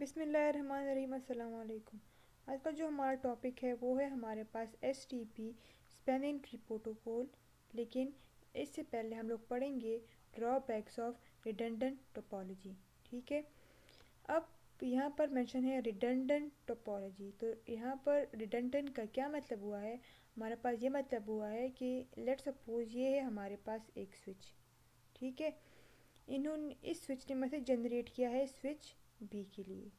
बिस्मिल्लाहिर्रहमानिर्रहीम। अस्सलाम वालेकुम। आज का जो हमारा टॉपिक है वो है हमारे पास STP स्पैनिंग ट्री प्रोटोकॉल। लेकिन इससे पहले हम लोग पढ़ेंगे ड्रॉबैक्स ऑफ रिडंडेंट टोपोलॉजी। ठीक है। अब यहाँ पर मेंशन है रिडंडेंट टोपोलॉजी। तो यहाँ पर रिडंडेंट का क्या मतलब हुआ है? हमारे पास ये मतलब हुआ है कि लेट सपोज ये है हमारे पास एक स्विच। ठीक है। इन्होंने इस स्विच ने मैसेज जनरेट किया है स्विच बी के लिए।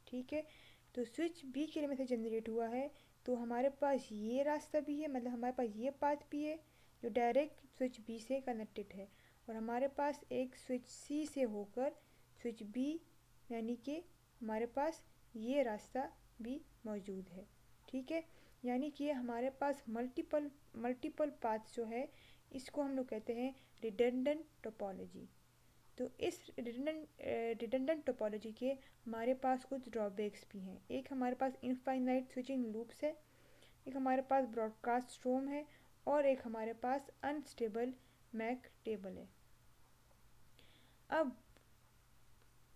ठीक है। तो स्विच बी के लिए मैसेज जनरेट हुआ है, तो हमारे पास ये रास्ता भी है, मतलब हमारे पास ये पाथ भी है जो डायरेक्ट स्विच बी से कनेक्टेड है, और हमारे पास एक स्विच सी से होकर स्विच बी, यानी कि हमारे पास ये रास्ता भी मौजूद है। ठीक है। यानी कि हमारे पास मल्टीपल पाथ जो है, इसको हम लोग कहते हैं रिडंडेंट टोपोलॉजी। तो इस रिडंडेंट टोपोलॉजी के हमारे पास कुछ ड्रॉबैक्स भी हैं। एक हमारे पास इनफाइनाइट स्विचिंग लूप्स है, एक हमारे पास ब्रॉडकास्ट स्ट्रोम है, और एक हमारे पास अनस्टेबल मैक टेबल है। अब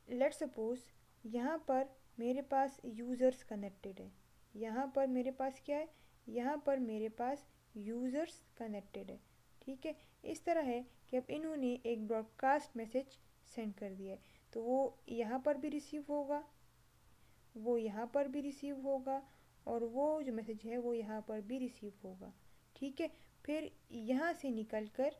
लेट सपोज यहाँ पर मेरे पास यूज़र्स कनेक्टेड है, यहाँ पर मेरे पास क्या है, यहाँ पर मेरे पास यूज़र्स कनेक्टेड है। ठीक है। इस तरह है कि अब इन्होंने एक ब्रॉडकास्ट मैसेज सेंड कर दिया है, तो वो यहाँ पर भी रिसीव होगा, वो यहाँ पर भी रिसीव होगा, और वो जो मैसेज है वो यहाँ पर भी रिसीव होगा। ठीक है। फिर यहाँ से निकल कर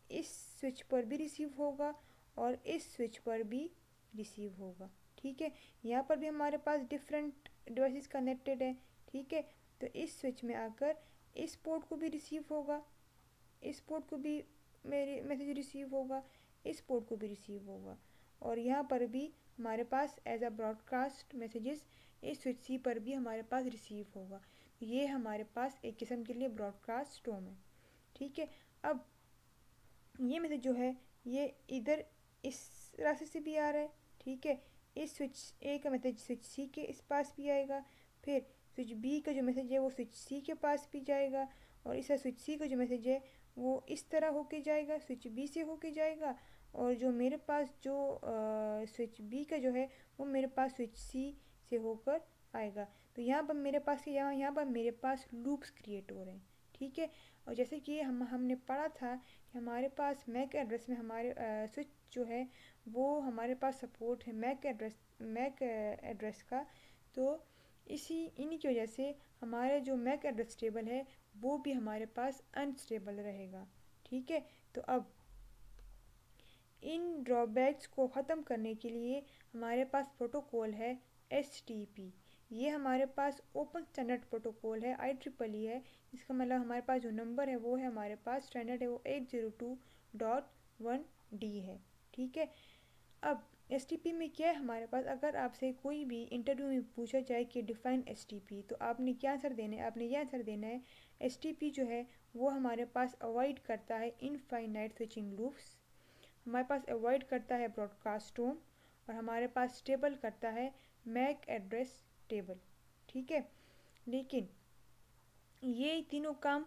इस स्विच पर भी रिसीव होगा, और इस स्विच पर भी रिसीव होगा। ठीक है। यहाँ पर भी हमारे पास डिफरेंट डिवाइसेस कनेक्टेड है। ठीक है। तो इस स्विच में आकर इस पोर्ट को भी रिसीव होगा, इस पोर्ट को भी मेरे मैसेज रिसीव होगा, इस पोर्ट को भी रिसीव होगा, और यहाँ पर भी हमारे पास एज अ ब्रॉडकास्ट मैसेजेस इस स्विच सी पर भी हमारे पास रिसीव होगा। ये हमारे पास एक किस्म के लिए ब्रॉडकास्ट स्ट्रोम है। ठीक है। अब ये मैसेज जो है ये इधर इस रास्ते से भी आ रहा है। ठीक है। इस स्विच ए का मैसेज स्विच सी के इस पास भी आएगा, फिर स्विच बी का जो मैसेज है वो स्विच सी के पास भी जाएगा, और इस स्विच सी का जो मैसेज है वो इस तरह होके जाएगा, स्विच बी से होके जाएगा, और जो मेरे पास जो स्विच बी का जो है वो मेरे पास स्विच सी से होकर आएगा। तो यहाँ पर मेरे पास यहाँ पर मेरे पास लूप्स क्रिएट हो रहे हैं। ठीक है। और जैसे कि हमने पढ़ा था कि हमारे पास मैक एड्रेस में हमारे स्विच जो है वो हमारे पास सपोर्ट है मैक एड्रेस का। तो इन्हीं की वजह से हमारे जो मैक एड्रेस टेबल है वो भी हमारे पास अनस्टेबल रहेगा। ठीक है। तो अब इन ड्रॉबैक्स को ख़त्म करने के लिए हमारे पास प्रोटोकॉल है STP। ये हमारे पास ओपन स्टैंडर्ड प्रोटोकॉल है, IEEE है। इसका मतलब हमारे पास जो नंबर है वो है, हमारे पास स्टैंडर्ड है वो 802.1D है। ठीक है। अब STP में क्या है हमारे पास, अगर आपसे कोई भी इंटरव्यू में पूछा जाए कि डिफाइन STP, तो आपने क्या आंसर देना है? आपने ये आंसर देना है STP जो है वो हमारे पास अवॉइड करता है इनफाइनाइट स्विचिंग लूप्स, हमारे पास अवॉइड करता है ब्रॉडकास्ट टोन, और हमारे पास स्टेबल करता है मैक एड्रेस टेबल। ठीक है। लेकिन ये तीनों काम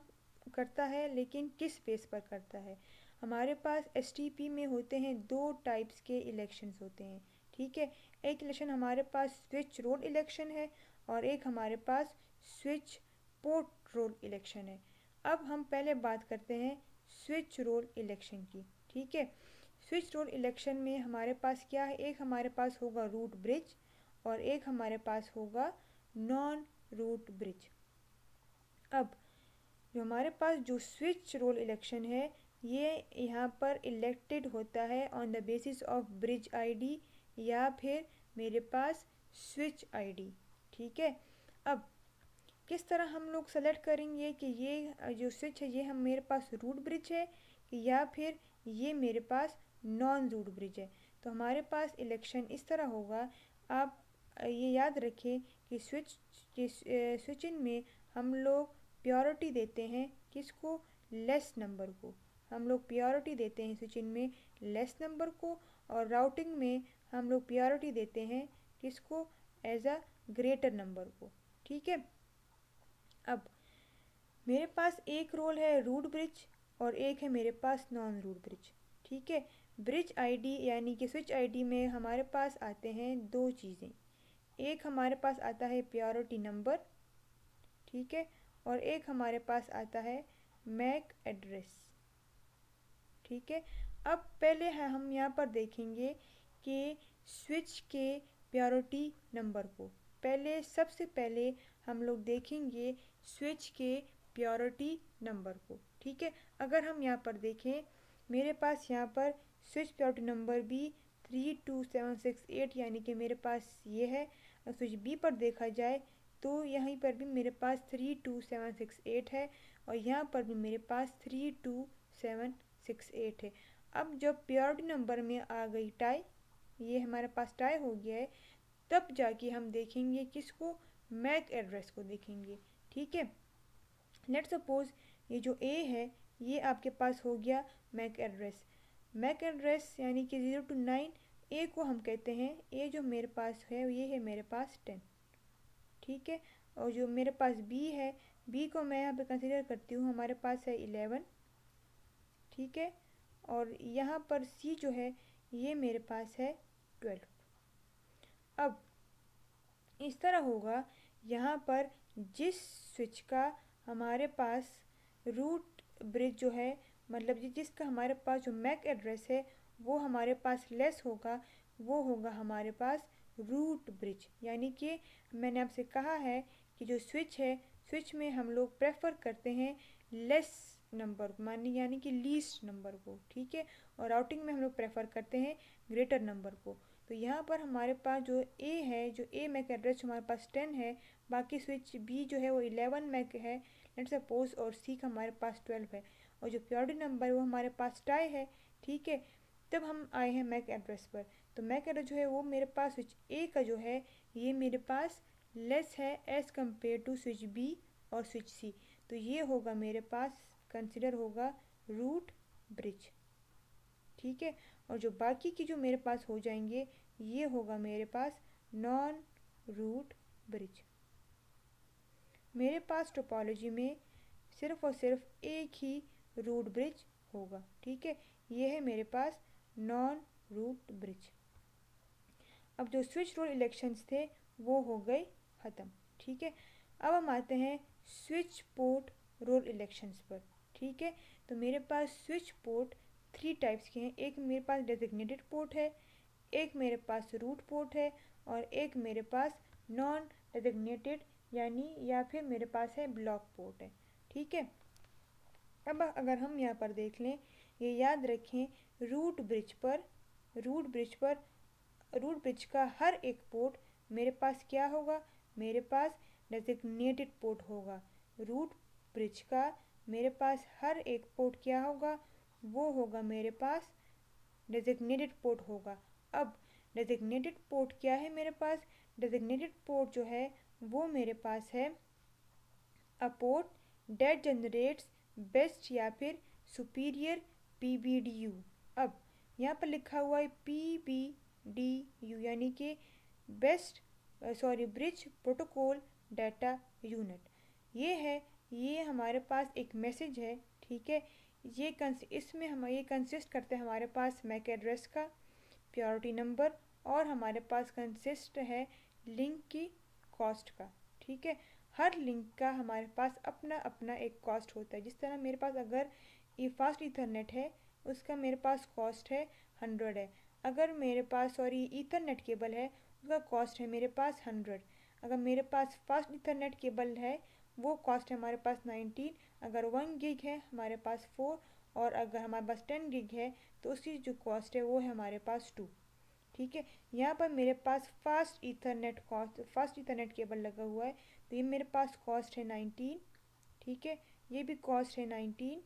करता है, लेकिन किस बेस पर करता है? हमारे पास STP में होते हैं दो टाइप्स के इलेक्शंस होते हैं। ठीक है। एक इलेक्शन हमारे पास स्विच रोल इलेक्शन है, और एक हमारे पास स्विच पोर्ट रोल इलेक्शन है। अब हम पहले बात करते हैं स्विच रोल इलेक्शन की। ठीक है। स्विच रोल इलेक्शन में हमारे पास क्या है, एक हमारे पास होगा रूट ब्रिज, और एक हमारे पास होगा नॉन रूट ब्रिज। अब जो हमारे पास जो स्विच रोल इलेक्शन है ये यहाँ पर इलेक्टेड होता है on the basis of bridge ID या फिर मेरे पास स्विच ID। ठीक है। अब किस तरह हम लोग सेलेक्ट करेंगे कि ये जो स्विच है ये हम मेरे पास रूट ब्रिज है या फिर ये मेरे पास नॉन रूट ब्रिज है? तो हमारे पास इलेक्शन इस तरह होगा। आप ये याद रखें कि स्विचिंग में हम लोग प्योरिटी देते हैं किसको? लेस नंबर को। हम लोग प्योरिटी देते हैं स्विचिंग में लेस नंबर को, और राउटिंग में हम लोग प्योरिटी देते हैं किसको? एज अ ग्रेटर नंबर को। ठीक है। अब मेरे पास एक रोल है रूट ब्रिज और एक है मेरे पास नॉन रूट ब्रिज। ठीक है। ब्रिज ID यानी कि स्विच ID में हमारे पास आते हैं दो चीज़ें। एक हमारे पास आता है प्रायोरिटी नंबर, ठीक है, और एक हमारे पास आता है मैक एड्रेस, ठीक है। अब पहले है हम यहाँ पर देखेंगे कि स्विच के प्रायोरिटी नंबर को। सबसे पहले हम लोग देखेंगे स्विच के प्रायोरिटी नंबर को, ठीक है। अगर हम यहाँ पर देखें, मेरे पास यहाँ पर स्विच प्रायोरिटी नंबर भी 32768 यानी कि मेरे पास ये है। और स्विच बी पर देखा जाए तो यहीं पर भी मेरे पास 32768 है और यहाँ पर भी मेरे पास 32768 है। अब जब प्रायोरिटी नंबर में आ गई टाई, ये हमारे पास टाई हो गया है, तब जाके हम देखेंगे किसको, मैक एड्रेस को देखेंगे, ठीक है। लेट्स सपोज ये जो ए है ये आपके पास हो गया मैक एड्रेस। मैक एड्रेस यानी कि 0 to 9, ए को हम कहते हैं, ए जो मेरे पास है ये है मेरे पास 10, ठीक है। और जो मेरे पास बी है, बी को मैं यहाँ पे कंसीडर करती हूँ, हमारे पास है 11, ठीक है। और यहाँ पर सी जो है ये मेरे पास है 12। अब इस तरह होगा, यहाँ पर जिस स्विच का हमारे पास रूट ब्रिज जो है, मतलब जिसका हमारे पास जो मैक एड्रेस है वो हमारे पास लेस होगा, वो होगा हमारे पास रूट ब्रिज। यानी कि मैंने आपसे कहा है कि जो स्विच है, स्विच में हम लोग प्रेफर करते हैं लेस नंबर मानी यानी कि लीस्ट नंबर को, ठीक है। और राउटिंग में हम लोग प्रेफर करते हैं ग्रेटर नंबर को। तो यहाँ पर हमारे पास जो ए है, जो ए मैक एड्रेस हमारे पास 10 है, बाकी स्विच बी जो है वो 11 मैक है लेट्स सपोज, और सी का हमारे पास 12 है, और जो प्रायोरिटी नंबर वो हमारे पास टाई है, ठीक है। तब हम आए हैं मैक एड्रेस पर। तो मैक एड्रेस जो है वो मेरे पास स्विच ए का जो है ये मेरे पास लेस है as compare to switch B और स्विच सी। तो ये होगा मेरे पास कंसिडर होगा रूट ब्रिज, ठीक है। और जो बाकी की जो मेरे पास हो जाएंगे ये होगा मेरे पास नॉन रूट ब्रिज। मेरे पास टोपोलॉजी में सिर्फ और सिर्फ एक ही रूट ब्रिज होगा, ठीक है। ये है मेरे पास नॉन रूट ब्रिज। अब जो स्विच रोल इलेक्शंस थे वो हो गए ख़त्म, ठीक है। अब हम आते हैं स्विच पोर्ट रोल इलेक्शंस पर, ठीक है। तो मेरे पास स्विच पोर्ट 3 टाइप्स के हैं। एक मेरे पास डेजिग्नेटेड पोर्ट है, एक मेरे पास रूट पोर्ट है, और एक मेरे पास नॉन डेजिग्नेटेड यानी या फिर मेरे पास है ब्लॉक पोर्ट है, ठीक है। अब अगर हम यहाँ पर देख लें, ये याद रखें रूट ब्रिज का हर एक पोर्ट मेरे पास क्या होगा, मेरे पास डेजिग्नेटेड पोर्ट होगा। रूट ब्रिज का मेरे पास हर एक पोर्ट क्या होगा, वो होगा मेरे पास डेजिग्नेटेड पोर्ट होगा। अब डेजिग्नेटेड पोर्ट क्या है मेरे पास, डेजिग्नेटेड पोर्ट जो है वो मेरे पास है a port that generates best या फिर सुपीरियर PBDU। अब यहाँ पर लिखा हुआ है PBDU यानी कि ब्रिज प्रोटोकॉल डाटा यूनिट। ये है, ये हमारे पास एक मैसेज है, ठीक है। इसमें हम ये कंसिस्ट करते हैं हमारे पास मैक एड्रेस का, प्रायोरिटी नंबर, और हमारे पास कंसिस्ट है लिंक की कॉस्ट का, ठीक है। हर लिंक का हमारे पास अपना अपना एक कॉस्ट होता है। जिस तरह मेरे पास अगर ये फास्ट ईथरनेट है उसका मेरे पास कॉस्ट है 100 है। अगर मेरे पास ईथरनेट केबल है उसका कॉस्ट है मेरे पास 100। अगर मेरे पास फास्ट ईथरनेट केबल है वो कॉस्ट है हमारे पास 19। अगर 1 गिग है हमारे पास 4, और अगर हमारे पास 10 गिग है तो उसकी जो कॉस्ट है वो है हमारे पास 2, ठीक है। यहाँ पर मेरे पास फास्ट ईथरनेट केबल लगा हुआ है, तो ये मेरे पास कॉस्ट है 19, ठीक है। ये भी कॉस्ट है 19,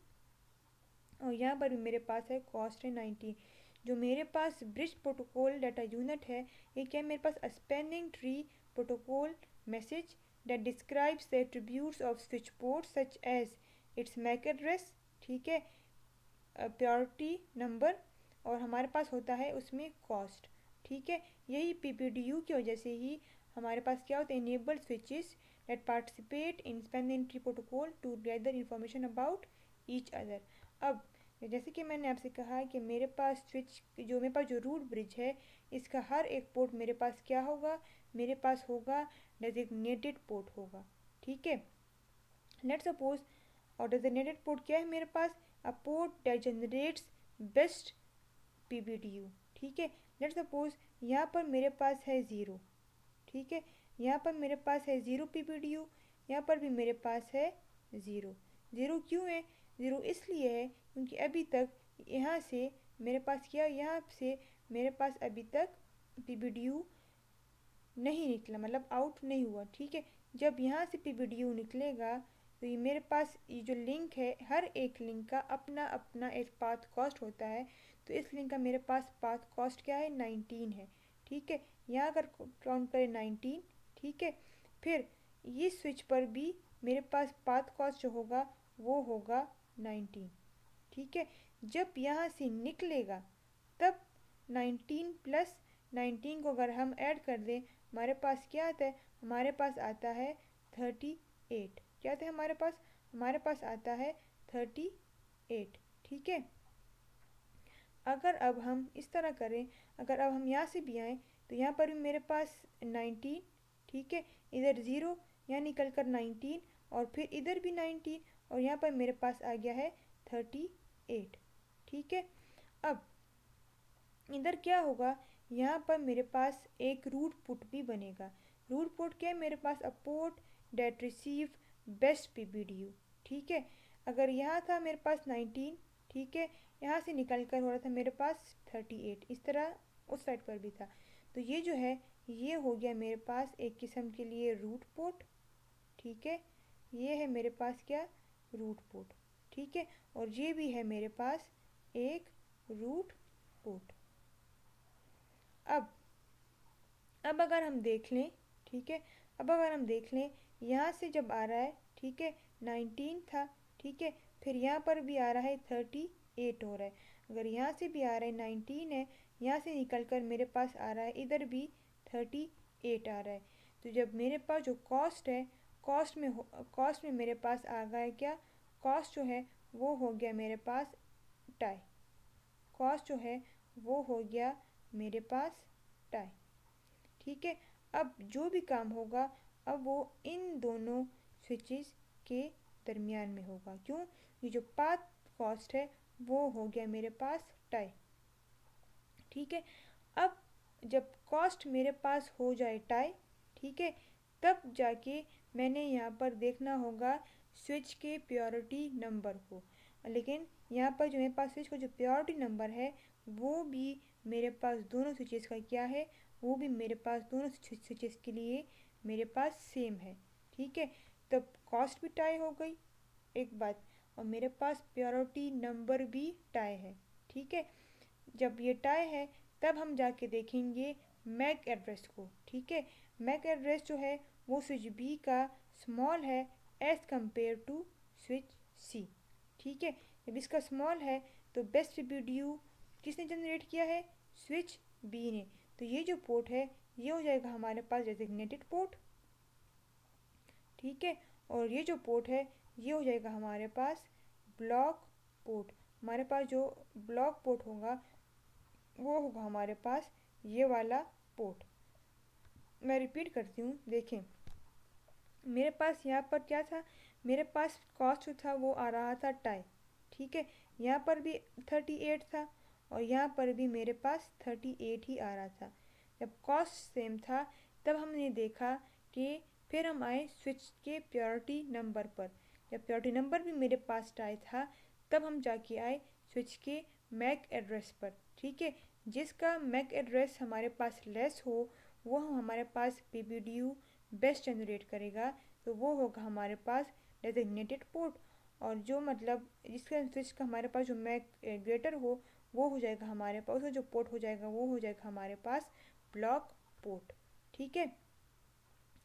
और यहाँ पर भी मेरे पास है कॉस्ट है 19। जो मेरे पास ब्रिज प्रोटोकॉल डाटा यूनिट है, ये क्या है मेरे पास spanning tree protocol message that describes the attributes of switch port such as its MAC address, ठीक है, प्रायोरिटी नंबर, और हमारे पास होता है उसमें कॉस्ट, ठीक है। यही PBDU की वजह से ही हमारे पास क्या होता है, enable switches that participate in span entry protocol to gather information about each other। अब जैसे कि मैंने आपसे कहा कि मेरे पास मेरे पास जो रूट ब्रिज है, इसका हर एक पोर्ट मेरे पास क्या होगा, मेरे पास होगा डेजिग्नेटेड पोर्ट होगा। ठीक है, लेट्स सपोज, और डेजिग्नेटेड पोर्ट क्या है मेरे पास, a port that generates best PBDU. ठीक है, लेट्स सपोज यहाँ पर मेरे पास है ज़ीरो। ठीक है, यहाँ पर मेरे पास है ज़ीरो पीबीडीयू, यहाँ पर भी मेरे पास है ज़ीरो। ज़ीरो क्यों है, ज़ीरो इसलिए है क्योंकि अभी तक यहाँ से मेरे पास क्या, यहाँ से मेरे पास अभी तक पीबीडीयू नहीं निकला, मतलब आउट नहीं हुआ। ठीक है, जब यहाँ से पीबीडीयू निकलेगा तो ये मेरे पास ये जो लिंक है, हर एक लिंक का अपना अपना एक पाथ कॉस्ट होता है। तो इस लिंक का मेरे पास पाथ कॉस्ट क्या है, 19 है। ठीक है, यहाँ अगर काउंट करें 19। ठीक है, फिर इस स्विच पर भी मेरे पास पाथ कॉस्ट जो होगा वो होगा 19। ठीक है, जब यहाँ से निकलेगा तब 19 प्लस 19 को अगर हम ऐड कर दें, हमारे पास क्या आता है, हमारे पास आता है 38। क्या आता है हमारे पास, हमारे पास आता है 38। ठीक है, अगर अब हम इस तरह करें, अगर अब हम यहाँ से भी आएँ तो यहाँ पर भी मेरे पास 19। ठीक है, इधर ज़ीरो, यहाँ निकल कर 19, और फिर इधर भी 19, और यहाँ पर मेरे पास आ गया है 38। ठीक है, अब इधर क्या होगा, यहाँ पर मेरे पास एक रूट पुट भी बनेगा। रूट पुट क्या है मेरे पास, a port that receive best PBDU. ठीक है, अगर यहाँ था मेरे पास 19। ठीक है, यहाँ से निकल कर हो रहा था मेरे पास 38, इस तरह उस साइड पर भी था। तो ये जो है ये हो गया मेरे पास एक किस्म के लिए रूट पोर्ट। ठीक है, ये है मेरे पास क्या, रूट पोर्ट। ठीक है, और ये भी है मेरे पास एक रूट पोर्ट। अब अब अगर हम देख लें, ठीक है, अब अगर हम देख लें यहाँ से जब आ रहा है, ठीक है, 19 था। ठीक है, फिर यहाँ पर भी आ रहा है 38 हो रहा है। अगर यहाँ से भी आ रहा है 19 है, यहाँ से निकल कर मेरे पास आ रहा है इधर भी 38 आ रहा है। तो जब मेरे पास जो कॉस्ट है, कॉस्ट में मेरे पास आ गया क्या, कॉस्ट जो है वो हो गया मेरे पास टाई। कॉस्ट जो है वो हो गया मेरे पास टाई। ठीक है, अब जो भी काम होगा अब वो इन दोनों स्विचेस के दरमियान में होगा। क्यों, ये जो पाथ कॉस्ट है वो हो गया मेरे पास टाई। ठीक है, अब जब कॉस्ट मेरे पास हो जाए टाई, ठीक है, तब जाके मैंने यहाँ पर देखना होगा स्विच के प्योरिटी नंबर को। लेकिन यहाँ पर जो मेरे पास स्विच का जो प्योरिटी नंबर है वो भी मेरे पास दोनों स्विचेस का क्या है, वो भी मेरे पास दोनों स्विचेस के लिए मेरे पास सेम है। ठीक है, तब कॉस्ट भी टाई हो गई एक बात, और मेरे पास प्योरिटी नंबर भी टाई है। ठीक है, जब ये टाई है तब हम जाके देखेंगे मैक एड्रेस को। ठीक है, मैक एड्रेस जो है वो स्विच बी का स्मॉल है as compare to switch C. ठीक है, जब इसका स्मॉल है तो बेस्ट पीबीडीयू किसने जनरेट किया है, स्विच बी ने। तो ये जो पोर्ट है ये हो जाएगा हमारे पास डेजिग्नेटेड पोर्ट। ठीक है, और ये जो पोर्ट है ये हो जाएगा हमारे पास ब्लॉक पोर्ट। हमारे पास जो ब्लॉक पोर्ट होगा वो होगा हमारे पास ये वाला पोर्ट। मैं रिपीट करती हूँ, देखें मेरे पास यहाँ पर क्या था, मेरे पास कॉस्ट जो था वो आ रहा था टाई। ठीक है, यहाँ पर भी 38 था और यहाँ पर भी मेरे पास 38 ही आ रहा था। जब कॉस्ट सेम था तब हमने देखा कि फिर हम आए स्विच के प्योरिटी नंबर पर। जब प्योरिटी नंबर भी मेरे पास टाई था तब हम जाके आए स्विच के मैक एड्रेस पर। ठीक है, जिसका मैक एड्रेस हमारे पास लेस हो वो हमारे पास पीबीडीयू बेस्ट जनरेट करेगा, तो वो होगा हमारे पास डेजिग्नेटेड पोर्ट। और जो मतलब जिसका स्विच का हमारे पास जो मैक ग्रेटर हो वो हो जाएगा हमारे पास, उसका जो पोर्ट हो जाएगा वो हो जाएगा हमारे पास ब्लॉक पोर्ट। ठीक है,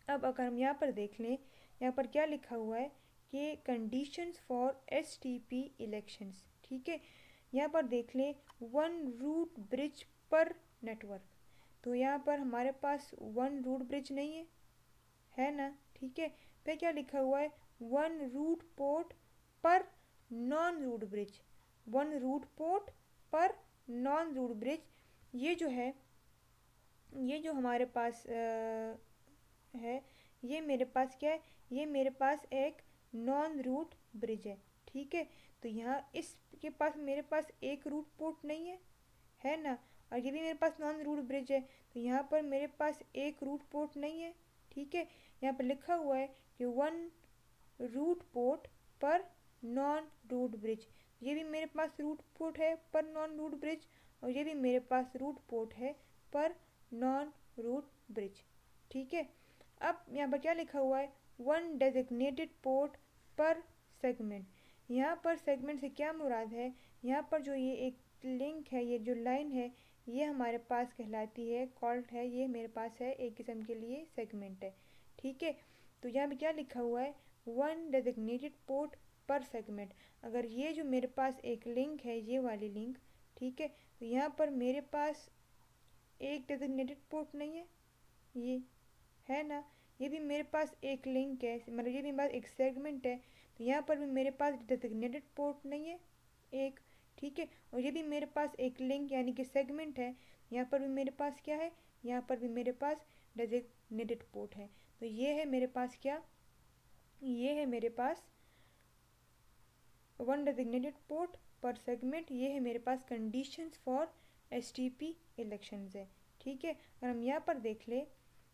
अब अगर हम यहाँ पर देख लें, यहाँ पर क्या लिखा हुआ है कि कंडीशंस फॉर एसटीपी इलेक्शंस। ठीक है, यहाँ पर देख लें वन रूट ब्रिज पर नेटवर्क। तो यहाँ पर हमारे पास वन रूट ब्रिज नहीं है ना। ठीक है, फिर क्या लिखा हुआ है, वन रूट पोर्ट पर non root bridge. One root port पर नॉन रूट ब्रिज। ये जो है, ये जो हमारे पास है, ये मेरे पास क्या है, ये मेरे पास एक नॉन रूट ब्रिज है। ठीक है, तो यहाँ इसके पास मेरे पास एक रूट पोर्ट नहीं है ना, और ये भी मेरे पास नॉन रूट ब्रिज है, तो यहाँ पर मेरे पास एक रूट पोर्ट नहीं है। ठीक है, यहाँ पर लिखा हुआ है कि वन रूट पोर्ट पर नॉन रूट ब्रिज। ये भी मेरे पास रूट पोर्ट है पर नॉन रूट ब्रिज, और ये भी मेरे पास रूट पोर्ट है पर नॉन रूट ब्रिज। ठीक है, अब यहाँ पर क्या लिखा हुआ है, वन डेजिग्नेटेड पोर्ट पर सेगमेंट। यहाँ पर सेगमेंट से क्या मुराद है, यहाँ पर जो ये एक लिंक है, ये जो लाइन है, ये हमारे पास कहलाती है कॉल्ड है, ये मेरे पास है एक किस्म के लिए सेगमेंट है। ठीक है, तो यहाँ पे क्या लिखा हुआ है, वन डेजिग्नेटेड पोर्ट पर सेगमेंट। अगर ये जो मेरे पास एक लिंक है, ये वाली लिंक, ठीक है, तो यहाँ पर मेरे पास एक डेजिग्नेटेड पोर्ट नहीं है, ये है ना, ये भी मेरे पास एक लिंक है, मतलब ये भी मेरे पास एक सेगमेंट है, तो यहाँ पर भी मेरे पास डेजिग्नेटेड पोर्ट नहीं है एक। ठीक है, और ये भी मेरे पास एक लिंक यानी कि सेगमेंट है, यहाँ पर भी मेरे पास क्या है, यहाँ पर भी मेरे पास डेजिग्नेटेड पोर्ट है। तो ये है मेरे पास क्या, ये है मेरे पास वन डेजिग्नेटेड पोर्ट पर सेगमेंट, ये है मेरे पास कंडीशंस फॉर एसटीपी इलेक्शंस है। ठीक है, अगर हम यहाँ पर देख ले,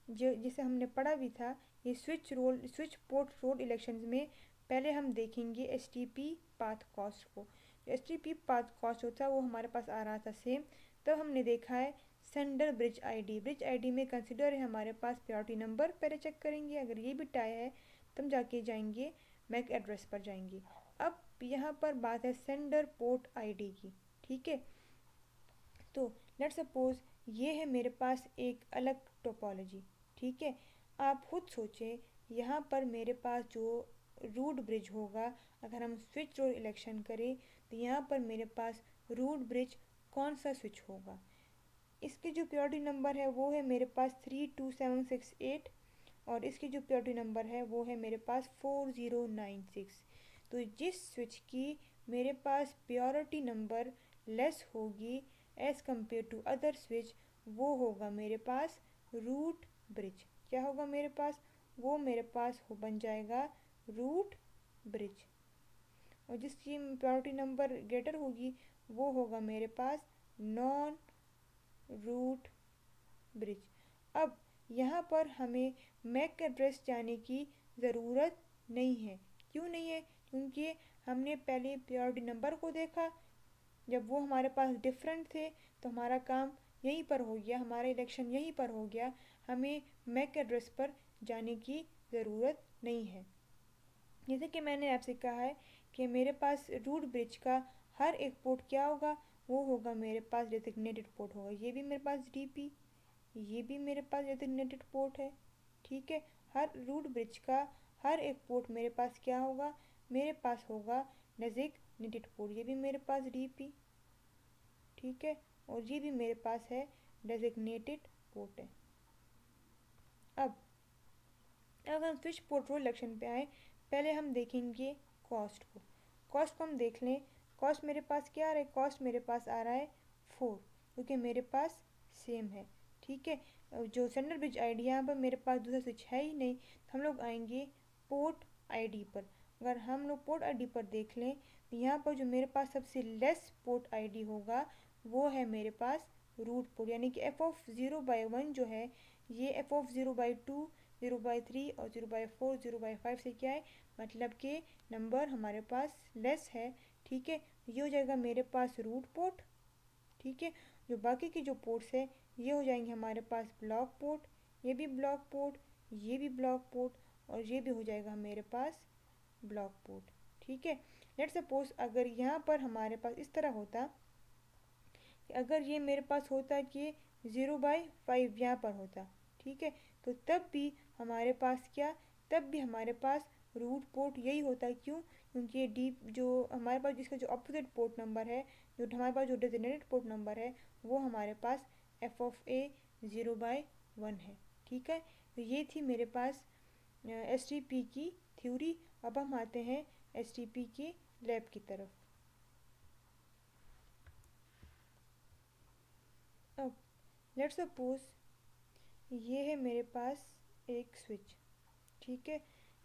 जो जिसे हमने पढ़ा भी था, ये स्विच पोर्ट रोल इलेक्शंस में पहले हम देखेंगे एसटीपी पाथ कॉस्ट को। जो एसटीपी पाथ कॉस्ट होता है वो हमारे पास आ रहा था सेम। तब हमने देखा है sender bridge ID, bridge ID में कंसिडर है हमारे पास प्रायोरिटी नंबर, पहले चेक करेंगे, अगर ये भी टाई है तब जाके जाएंगे मैक एड्रेस पर जाएंगे। अब यहाँ पर बात है सेंडर पोर्ट आईडी की। ठीक है, तो लेट्स सपोज ये है मेरे पास एक अलग टोपोलॉजी। ठीक है, आप खुद सोचें यहाँ पर मेरे पास जो रूट ब्रिज होगा, अगर हम स्विच रोड इलेक्शन करें तो यहाँ पर मेरे पास रूट ब्रिज कौन सा स्विच होगा। इसके जो प्रायोरिटी नंबर है वो है मेरे पास 32768, और इसकी जो प्रायोरिटी नंबर है वो है मेरे पास 4096। तो जिस स्विच की मेरे पास प्रायोरिटी नंबर लेस होगी as compare to other switch, वो होगा मेरे पास रूट ब्रिज। क्या होगा मेरे पास, वो मेरे पास हो बन जाएगा रूट ब्रिज, और जिसकी प्रायोरिटी नंबर ग्रेटर होगी वो होगा मेरे पास नॉन रूट ब्रिज। अब यहाँ पर हमें मैक एड्रेस जाने की ज़रूरत नहीं है। क्यों नहीं है, क्योंकि हमने पहले प्रायोरिटी नंबर को देखा, जब वो हमारे पास डिफरेंट थे तो हमारा काम यहीं पर हो गया, हमारा इलेक्शन यहीं पर हो गया, हमें मैक एड्रेस पर जाने की ज़रूरत नहीं है। जैसे कि मैंने आपसे कहा है कि मेरे पास रूट ब्रिज का हर एक पोर्ट क्या होगा, वो होगा मेरे पास डेजिग्नेटेड पोर्ट होगा। ये भी मेरे पास डीपी, ये भी मेरे पास डेजिग्नेटेड पोर्ट है। ठीक है, हर रूट ब्रिज का हर एक पोर्ट मेरे पास क्या होगा, मेरे पास होगा डेजिग्नेटेड पोर्ट। ये भी मेरे पास डीपी, ठीक है, और ये भी मेरे पास है डेजिग्नेटेड पोर्ट है। अब अगर हम स्विच पोर्ट रोल इलेक्शन पे आए, पहले हम देखेंगे कॉस्ट को। कॉस्ट को हम देख लें, कॉस्ट मेरे पास क्या आ रहा है, कॉस्ट मेरे पास आ रहा है 4, क्योंकि मेरे पास सेम है। ठीक है, जो सेंडर ब्रिज आईडी यहाँ पर मेरे पास दूसरा स्विच है ही नहीं, तो हम लोग आएंगे पोर्ट आईडी पर। अगर हम लोग पोर्ट आईडी पर देख लें तो यहाँ पर जो मेरे पास सबसे लेस पोर्ट आईडी होगा वो है मेरे पास रूट पोर्ट, यानी कि f(0/1) जो है ये f(0/2), 0/3 और 0/4, 0/5 से क्या है, मतलब कि नंबर हमारे पास लेस है। ठीक है, ये हो जाएगा मेरे पास रूट पोर्ट। ठीक है, जो बाकी की जो पोर्ट्स है ये हो जाएंगे हमारे पास ब्लॉक पोर्ट, ये भी ब्लॉक पोर्ट, ये भी ब्लॉक पोर्ट, और ये भी हो जाएगा मेरे पास ब्लॉक पोर्ट। ठीक है, लेट्स सपोज अगर यहाँ पर हमारे पास इस तरह होता कि अगर ये मेरे पास होता कि 0/5 यहाँ पर होता, ठीक है, तो तब भी हमारे पास क्या, तब भी हमारे पास रूट पोर्ट यही होता है। क्यों, क्योंकि डी जो हमारे पास जिसका जो अपोजिट पोर्ट नंबर है, जो हमारे पास जो डेजिग्नेटेड पोर्ट नंबर है वो हमारे पास f(a) 0/1 है। ठीक है, तो ये थी मेरे पास एसटीपी की थ्योरी। अब हम आते हैं एसटीपी की लैब की तरफ। लेट्स सपोज ये है मेरे पास एक स्विच, ठीक है,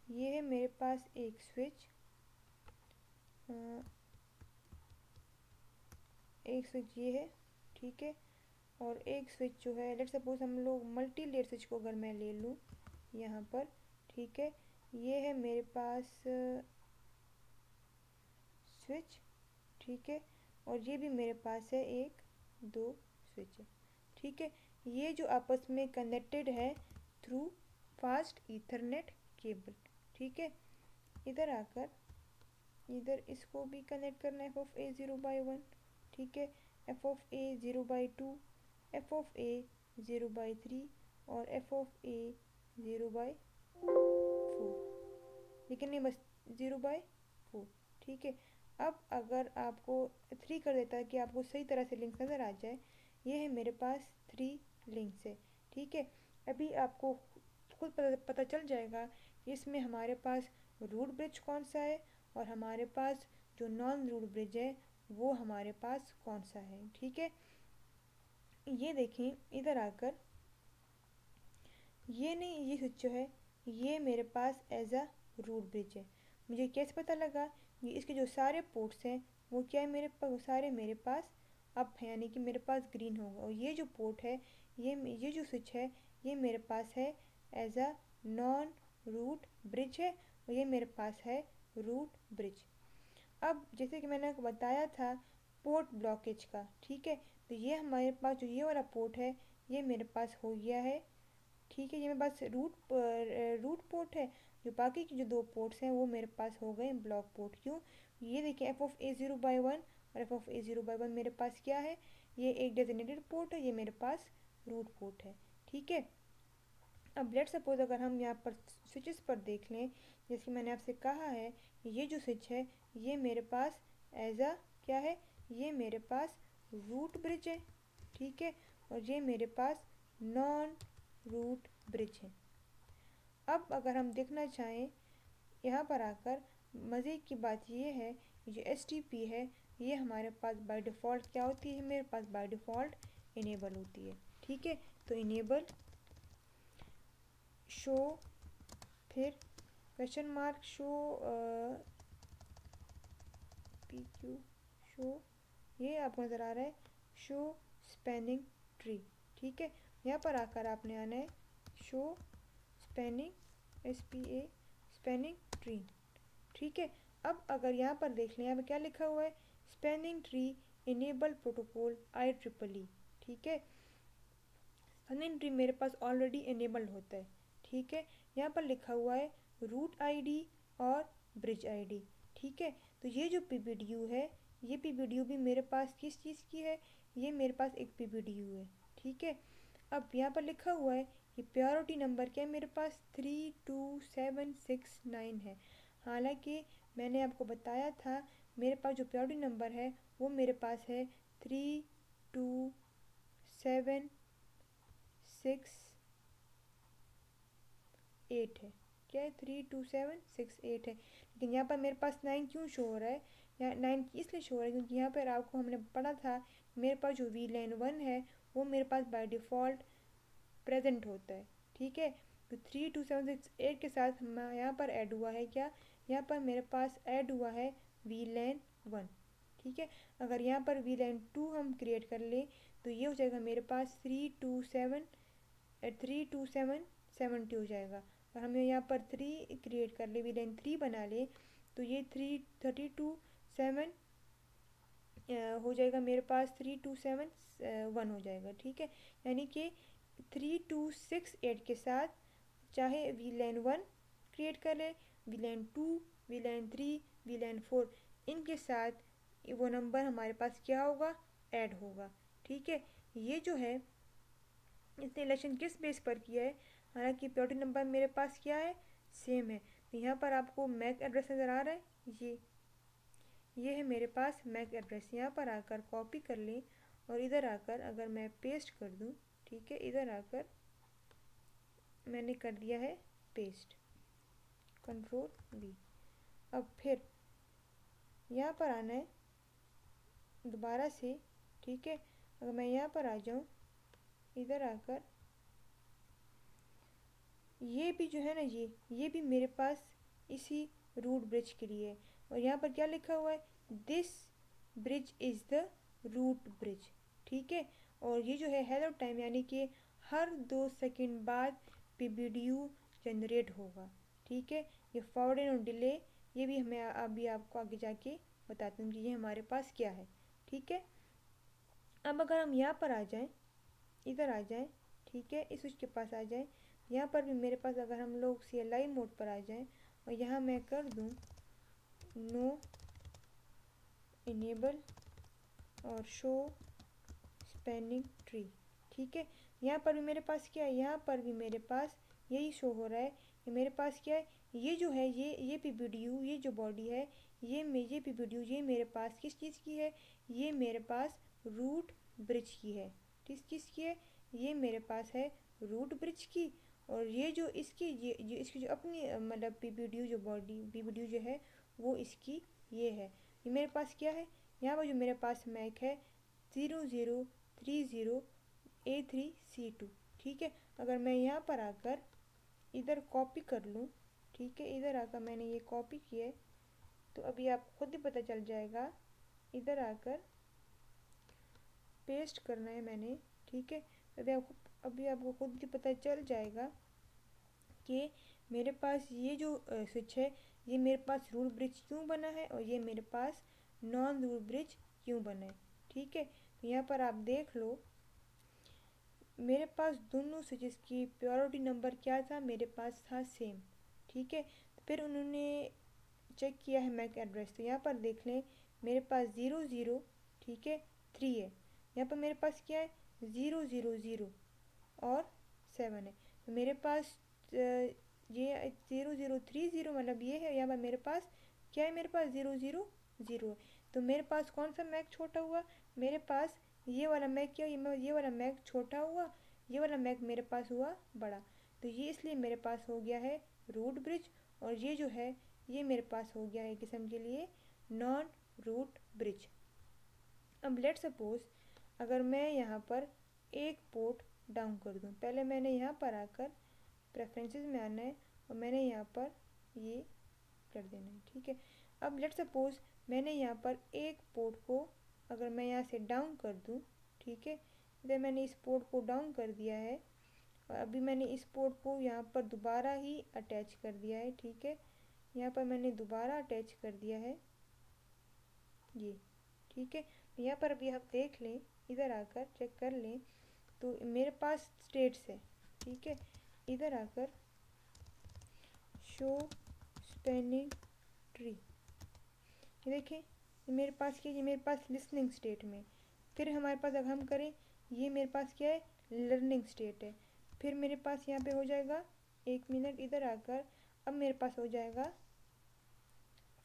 ये है मेरे पास एक स्विच, एक स्विच ये है, ठीक है, और एक स्विच जो है लेट्स सपोज हम लोग मल्टी लेयर स्विच को अगर मैं ले लूँ यहाँ पर, ठीक है, ये है मेरे पास स्विच, ठीक है, और ये भी मेरे पास है एक दो स्विच है, ठीक है, ये जो आपस में कनेक्टेड है थ्रू फास्ट ईथरनेट केबल, ठीक है, इधर आकर इधर इसको भी कनेक्ट करना है f(a)(0/1), ठीक है, f(a)(0/2), f(a)(0/3) और f(a)(0/4), लेकिन नहीं बस 0/4, ठीक है। अब अगर आपको 3 कर देता है कि आपको सही तरह से लिंक्स नज़र आ जाए, ये है मेरे पास 3 लिंक्स है, ठीक है। अभी आपको खुद पता चल जाएगा इसमें हमारे पास रूट ब्रिज कौन सा है और हमारे पास जो नॉन रूट ब्रिज है वो हमारे पास कौन सा है, ठीक है। ये देखें इधर आकर, ये नहीं, ये स्विच जो है ये मेरे पास एज अ रूट ब्रिज है। मुझे कैसे पता लगा? ये इसके जो सारे पोर्ट्स हैं वो क्या है मेरे पास, वो सारे मेरे पास अप है, यानी कि मेरे पास ग्रीन होगा, और ये जो पोर्ट है ये जो स्विच है ये मेरे पास है as a non root bridge है, और ये मेरे पास है रूट ब्रिज। अब जैसे कि मैंने आपको बताया था पोर्ट ब्लॉकेज का, ठीक है, तो ये हमारे पास जो ये वाला पोर्ट है ये मेरे पास हो गया है, ठीक है, ये मेरे पास रूट पोर्ट है। जो बाकी के जो दो पोर्ट्स हैं वो मेरे पास हो गए ब्लॉक पोर्ट। क्यों? ये देखिए f(a)(0/1) और f(a)(0/1) मेरे पास क्या है, ये एक डेजिग्नेटेड पोर्ट है, ये मेरे पास रूट पोर्ट है, ठीक है। अब लेट सपोज अगर हम यहाँ पर स्विचेस पर देख लें, जैसे मैंने आपसे कहा है ये जो स्विच है ये मेरे पास एज अ क्या है, ये मेरे पास रूट ब्रिज है, ठीक है, और ये मेरे पास नॉन रूट ब्रिज है। अब अगर हम देखना चाहें यहाँ पर आकर, मज़े की बात ये है जो STP है ये हमारे पास बाय डिफ़ॉल्ट क्या होती है, मेरे पास बाय डिफ़ॉल्ट इनेबल होती है, ठीक है। तो इनेबल शो, फिर question mark show PQ show, ये आपको नज़र आ रहा है शो स्पैनिंग ट्री, ठीक है। यहाँ पर आकर आपने आना है show spanning SPA spanning tree, ठीक है। अब अगर यहाँ पर देख लें, यहाँ पर क्या लिखा हुआ है, spanning tree enable protocol IEEE, ठीक है। स्पैनिंग ट्री मेरे पास ऑलरेडी इनेबल्ड होता है, ठीक है। यहाँ पर लिखा हुआ है रूट ID और ब्रिज ID, ठीक है। तो ये जो PBDU है ये PBDU भी मेरे पास किस चीज़ की है, ये मेरे पास एक PBDU है, ठीक है। अब यहाँ पर लिखा हुआ है ये प्रायोरिटी नंबर क्या है मेरे पास 32769 है। हालांकि मैंने आपको बताया था मेरे पास जो प्रायोरिटी नंबर है वो मेरे पास है 3276 है, क्या है 32768 है, लेकिन यहाँ पर मेरे पास 9 क्यों शो हो रहा है, यहाँ 9 इसलिए शो हो रहा है क्योंकि यहाँ पर आपको हमने पढ़ा था मेरे पास जो VLAN 1 है वो मेरे पास बाय डिफ़ॉल्ट प्रेजेंट होता है, ठीक है। तो 32768 के साथ यहाँ पर ऐड हुआ है क्या, यहाँ पर मेरे पास ऐड हुआ है VLAN 1, ठीक है। अगर यहाँ पर VLAN 2 हम क्रिएट कर ले तो ये हो जाएगा मेरे पास 32770 हो जाएगा, और हमें यहाँ पर 3 क्रिएट कर ले, VLAN 3 बना ले तो ये 3271 हो जाएगा मेरे पास 3271 हो जाएगा, ठीक है। यानी कि 3268 के साथ चाहे VLAN 1 क्रिएट कर ले, VLAN 2, VLAN 3, VLAN 4 इनके साथ वो नंबर हमारे पास क्या होगा, ऐड होगा, ठीक है। ये जो है इसने इलेक्शन किस बेस पर किया है, हालांकि प्रायोरिटी नंबर मेरे पास क्या है, सेम है। तो यहाँ पर आपको मैक एड्रेस नज़र आ रहा है, ये है मेरे पास मैक एड्रेस। यहाँ पर आकर कॉपी कर लें और इधर आकर अगर मैं पेस्ट कर दूँ, ठीक है, इधर आकर मैंने कर दिया है पेस्ट, Ctrl+V। अब फिर यहाँ पर आना है दोबारा से, ठीक है। अगर मैं यहाँ पर आ जाऊँ इधर आकर ये भी जो है ना, ये भी मेरे पास इसी रूट ब्रिज के लिए है। और यहाँ पर क्या लिखा हुआ है, this bridge is the root bridge, ठीक है। और ये जो है हेलो टाइम यानी कि हर 2 सेकंड बाद पीबीडीयू जनरेट होगा, ठीक है। ये फॉरवर्ड और डिले ये भी हमें अभी आपको आगे जाके बताती हूँ कि ये हमारे पास क्या है, ठीक है। अब अगर हम यहाँ पर आ जाएं, इधर आ जाएं, ठीक है, इस स्विच के पास आ जाएं, यहाँ पर भी मेरे पास अगर हम लोग CLI मोड पर आ जाएं और यहाँ मैं कर दूँ नो इनेबल और शो स्पैनिंग ट्री, ठीक है। यहाँ पर भी मेरे पास क्या है, यहाँ पर भी मेरे पास यही शो हो रहा है कि मेरे पास क्या है, ये जो है ये पीबीडीयू, ये जो बॉडी है, ये पीबीडीयू ये मेरे पास किस चीज़ की है, ये मेरे पास रूट ब्रिज की है। किसकी है, ये मेरे पास है रूट ब्रिज की। और ये जो इसकी ये इसकी जो अपनी मतलब पीबीडीयू जो बॉडी पीबीडीयू जो है वो इसकी ये है। ये मेरे पास क्या है, यहाँ पर जो मेरे पास मैक है 0030A3C2, ठीक है। अगर मैं यहाँ पर आकर इधर कॉपी कर लूँ, ठीक है, इधर आकर मैंने ये कॉपी किया है तो अभी आप खुद ही पता चल जाएगा, इधर आकर पेस्ट करना है मैंने, ठीक है। अभी आपको खुद ही पता चल जाएगा कि मेरे पास ये जो स्विच है ये मेरे पास रूट ब्रिज क्यों बना है और ये मेरे पास नॉन रूट ब्रिज क्यों बना है, ठीक है। तो यहाँ पर आप देख लो मेरे पास दोनों स्विचेस की प्रायोरिटी नंबर क्या था, मेरे पास था सेम, ठीक है। तो फिर उन्होंने चेक किया है मैक एड्रेस, तो यहाँ पर देख लें मेरे पास 00, ठीक है, 3 है। यहाँ पर मेरे पास क्या है 000 और 7 है। तो मेरे पास ये 0030 मतलब ये है, यहाँ पर मेरे पास क्या है, मेरे पास 000 है। तो मेरे पास कौन सा मैक छोटा हुआ, मेरे पास ये वाला मैक क्या, ये वाला मैक छोटा हुआ, ये वाला मैक मेरे पास हुआ बड़ा। तो ये इसलिए मेरे पास हो गया है रूट ब्रिज और ये जो है ये मेरे पास हो गया है किस्म के लिए नॉन रूट ब्रिज। अब लेट सपोज अगर मैं यहाँ पर एक पोर्ट डाउन कर दूँ, पहले मैंने यहाँ पर आकर प्रेफरेंसेस में आना है और मैंने यहाँ पर ये कर देना है, ठीक है। अब लेट सपोज मैंने यहाँ पर एक पोर्ट को अगर मैं यहाँ से डाउन कर दूँ, ठीक है, इधर मैंने इस पोर्ट को डाउन कर दिया है और अभी मैंने इस पोर्ट को यहाँ पर दोबारा ही अटैच कर दिया है, ठीक है। यहाँ पर मैंने दोबारा अटैच कर दिया है ये, ठीक है। यहाँ पर अभी आप देख लें, इधर आकर चेक कर लें तो मेरे पास स्टेट्स है, ठीक है। इधर आकर शो स्पैनिंग ट्री, ये देखें ये मेरे पास क्या, ये मेरे पास लिसनिंग स्टेट में। फिर हमारे पास अगर हम करें ये मेरे पास क्या है लर्निंग स्टेट है। फिर मेरे पास यहाँ पे हो जाएगा 1 मिनट, इधर आकर अब मेरे पास हो जाएगा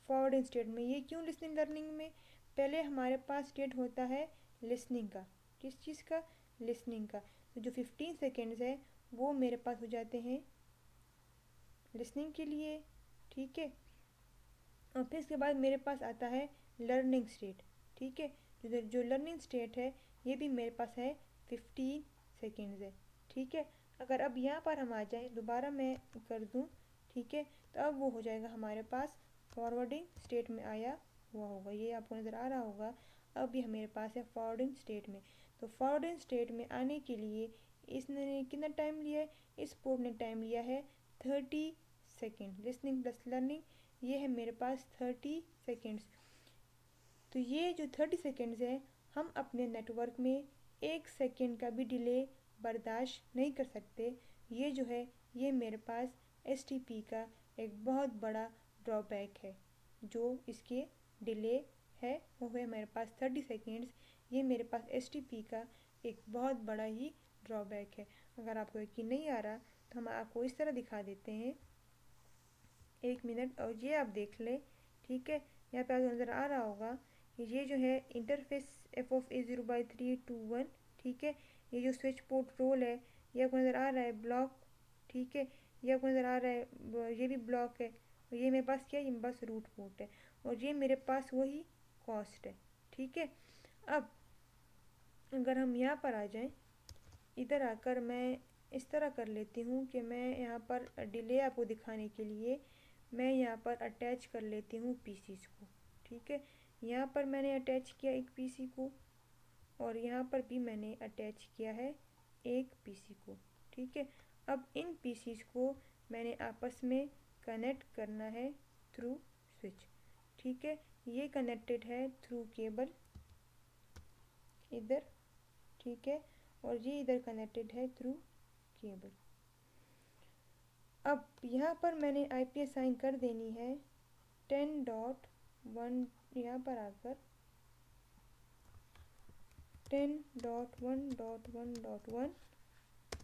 फॉरवर्डिंग स्टेट में। ये क्यों लिसनिंग लर्निंग में, पहले हमारे पास स्टेट होता है लिसनिंग का, किस चीज़ का, लिसनिंग का। तो जो 15 सेकेंड्स है वो मेरे पास हो जाते हैं लिसनिंग के लिए, ठीक है। और फिर इसके बाद मेरे पास आता है लर्निंग स्टेट, ठीक है। जो लर्निंग स्टेट है ये भी मेरे पास है 15 सेकेंड्स है, ठीक है। अगर अब यहाँ पर हम आ जाएँ दोबारा मैं कर दूँ, ठीक है, तो अब वो हो जाएगा हमारे पास फॉरवर्डिंग स्टेट में आया हुआ होगा, ये आपको नज़र आ रहा होगा। अब ये मेरे पास है फॉरवर्डिंग स्टेट में। तो फॉरवर्डिंग स्टेट में आने के लिए इसने कितना टाइम लिया है, इस पोर्ट ने टाइम लिया है 30 सेकेंड। लिसनिंग प्लस लर्निंग ये है मेरे पास 30 सेकेंड्स। तो ये जो 30 सेकेंड्स है हम अपने नेटवर्क में 1 सेकेंड का भी डिले बर्दाश्त नहीं कर सकते। ये जो है ये मेरे पास STP का एक बहुत बड़ा ड्रॉबैक है, जो इसके डिले है वो है मेरे पास 30 सेकेंड्स। ये मेरे पास STP का एक बहुत बड़ा ही ड्रॉबैक है। अगर आपको यकीन नहीं आ रहा तो हम आपको इस तरह दिखा देते हैं 1 मिनट, और ये आप देख लें, ठीक है। यहाँ पे आपको नज़र आ रहा होगा ये जो है इंटरफेस f(a)(0)321, ठीक है। ये जो स्विच पोर्ट रोल है ये आपको नज़र आ रहा है ब्लॉक, ठीक है। ये आपको नज़र आ रहा है ये भी ब्लॉक है और ये मेरे पास क्या है, ये मेरे पास रूट पोर्ट है और ये मेरे पास वही कॉस्ट है, ठीक है। अब अगर हम यहाँ पर आ जाएं इधर आकर मैं इस तरह कर लेती हूँ कि मैं यहाँ पर डिले आपको दिखाने के लिए मैं यहाँ पर अटैच कर लेती हूँ पीसीस को। ठीक है, यहाँ पर मैंने अटैच किया एक पीसी को और यहाँ पर भी मैंने अटैच किया है एक पीसी को। ठीक है, अब इन पीसीस को मैंने आपस में कनेक्ट करना है थ्रू स्विच। ठीक है, ये कनेक्टेड है थ्रू केबल इधर। ठीक है, और ये इधर कनेक्टेड है थ्रू केबल। अब यहाँ पर मैंने आईपी असाइन कर देनी है 10.1, यहाँ पर आकर 10.1.1.1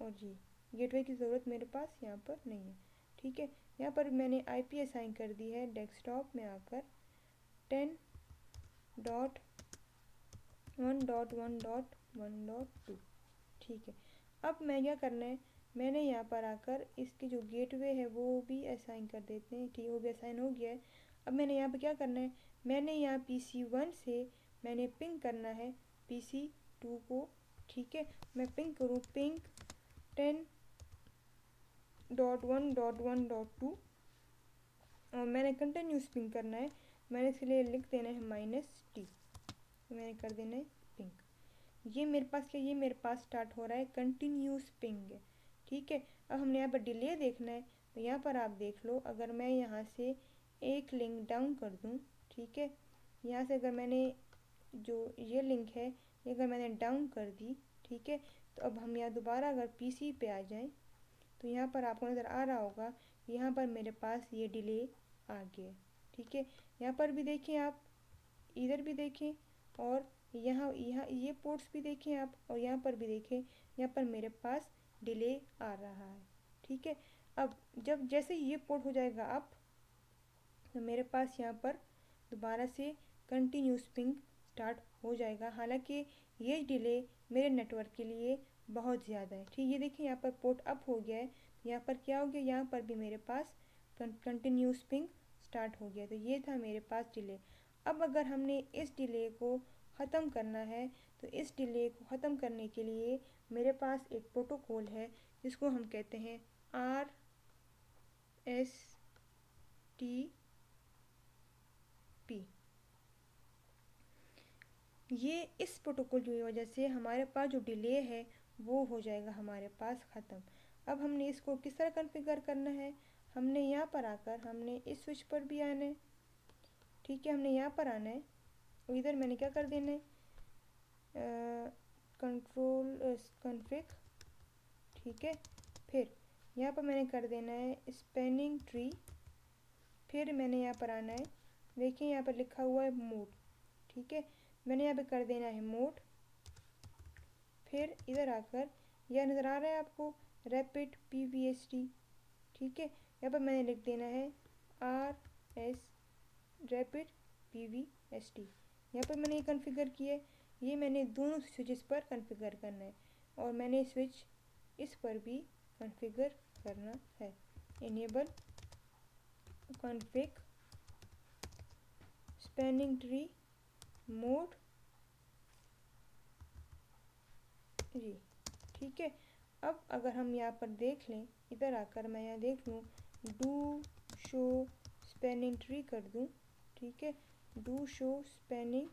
और जी गेटवे की ज़रूरत मेरे पास यहाँ पर नहीं है। ठीक है, यहाँ पर मैंने आईपी असाइन कर दी है डेस्कटॉप में आकर 10.1.1.1.2। ठीक है, अब मैं क्या करना है, मैंने यहाँ पर आकर इसकी जो गेटवे है वो भी असाइन कर देते हैं। ठीक है, वो भी असाइन हो गया है। अब मैंने यहाँ पर क्या करना है, मैंने यहाँ PC1 से मैंने पिंग करना है PC2 को। ठीक है, मैं पिंग करूँ पिंग 10.1.1.2 और मैंने कंटिन्यूस पिंग करना है। मैंने इसके लिए लिख देना है -T, मैंने कर देना है पिंग। ये मेरे पास क्या, ये मेरे पास स्टार्ट हो रहा है कंटिन्यूस पिंग है। ठीक है, अब हमने यहाँ पर डिले देखना है तो यहाँ पर आप देख लो, अगर मैं यहाँ से एक लिंक डाउन कर दूँ। ठीक है, यहाँ से अगर मैंने जो ये लिंक है ये अगर मैंने डाउन कर दी। ठीक है, तो अब हम यहाँ दोबारा अगर पीसी पे आ जाएं तो यहाँ पर आपको नज़र आ रहा होगा, यहाँ पर मेरे पास ये डिले आ गया। ठीक है, यहाँ पर भी देखें आप, इधर भी देखें और यहाँ यहाँ ये पोर्ट्स भी देखें आप और यहाँ पर भी देखें, यहाँ पर मेरे पास डिले आ रहा है। ठीक है, अब जब जैसे ये पोर्ट हो जाएगा अप तो मेरे पास यहाँ पर दोबारा से कंटिन्यूस पिंग स्टार्ट हो जाएगा। हालांकि ये डिले मेरे नेटवर्क के लिए बहुत ज़्यादा है। ठीक, ये देखिए यहाँ पर पोर्ट अप हो गया है, यहाँ पर क्या हो गया, यहाँ पर भी मेरे पास कंटिन्यूस पिंग स्टार्ट हो गया। तो ये था मेरे पास डिले। अब अगर हमने इस डिले को ख़त्म करना है तो इस डिले को ख़त्म करने के लिए मेरे पास एक प्रोटोकॉल है जिसको हम कहते हैं RSTP। ये इस प्रोटोकॉल की वजह से हमारे पास जो डिले है वो हो जाएगा हमारे पास ख़त्म। अब हमने इसको किस तरह कॉन्फ़िगर करना है, हमने यहाँ पर आकर हमने इस स्विच पर भी आना है। ठीक है, हमने यहाँ पर आना है और इधर मैंने क्या कर देना है, कंट्रोल कॉन्फ़िग। ठीक है, फिर यहाँ पर मैंने कर देना है स्पैनिंग ट्री। फिर मैंने यहाँ पर आना है, देखिए यहाँ पर लिखा हुआ है मोड। ठीक है, मैंने यहाँ पे कर देना है मोड। फिर इधर आकर यह नज़र आ रहा है आपको रैपिड PVST। ठीक है, यहाँ पर मैंने लिख देना है RS रैपिड PVST। यहाँ पर मैंने ये कॉन्फ़िगर किया है, ये मैंने दोनों स्विचेस पर कॉन्फ़िगर करना है और मैंने स्विच इस पर भी कॉन्फ़िगर करना है। Enable config spanning tree mode जी। ठीक है, अब अगर हम यहाँ पर देख लें, इधर आकर मैं यहाँ देख लूँ डू शो स्पैनिंग ट्री कर दूँ। ठीक है, डू शो स्पैनिंग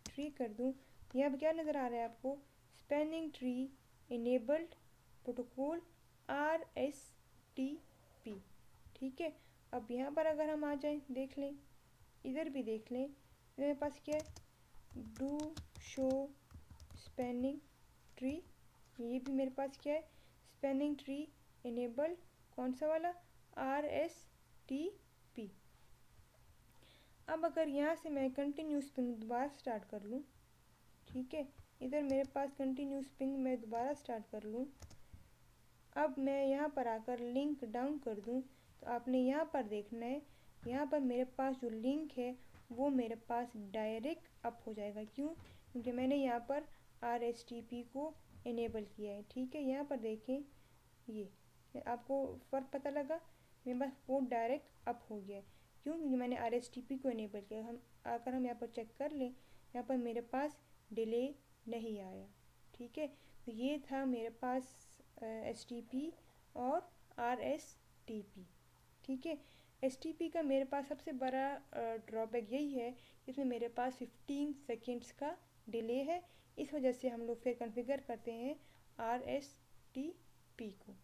ट्री कर दूँ, यहाँ पर क्या नज़र आ रहा है आपको, spanning tree enabled protocol RSTP। ठीक है, अब यहाँ पर अगर हम आ जाएं, देख लें, इधर भी देख लें, मेरे पास क्या है, डू शो स्पैनिंग ट्री, ये भी मेरे पास क्या है, स्पैनिंग ट्री इनेबल, कौन सा वाला, RSTP। अब अगर यहाँ से मैं कंटिन्यूस पिंग दोबारा स्टार्ट कर लूँ। ठीक है, इधर मेरे पास कंटिन्यूस पिंग मैं दोबारा स्टार्ट कर लूँ। अब मैं यहाँ पर आकर लिंक डाउन कर दूँ तो आपने यहाँ पर देखना है, यहाँ पर मेरे पास जो लिंक है वो मेरे पास डायरेक्ट अप हो जाएगा। क्यों, क्योंकि मैंने यहाँ पर RSTP को इनेबल किया है। ठीक है, यहाँ पर देखें, ये आपको फ़र्क पता लगा, मेरे पास पोर्ट डायरेक्ट अप हो गया है। क्यों, क्योंकि मैंने RSTP को इनेबल किया। हम यहाँ पर चेक कर लें, यहाँ पर मेरे पास डिले नहीं आया। ठीक है, तो ये था मेरे पास STP और RSTP। ठीक है, STP का मेरे पास सबसे बड़ा ड्रॉबैक यही है, इसमें मेरे पास 15 सेकेंड्स का डिले है। इस वजह से हम लोग फिर कॉन्फ़िगर करते हैं RSTP को।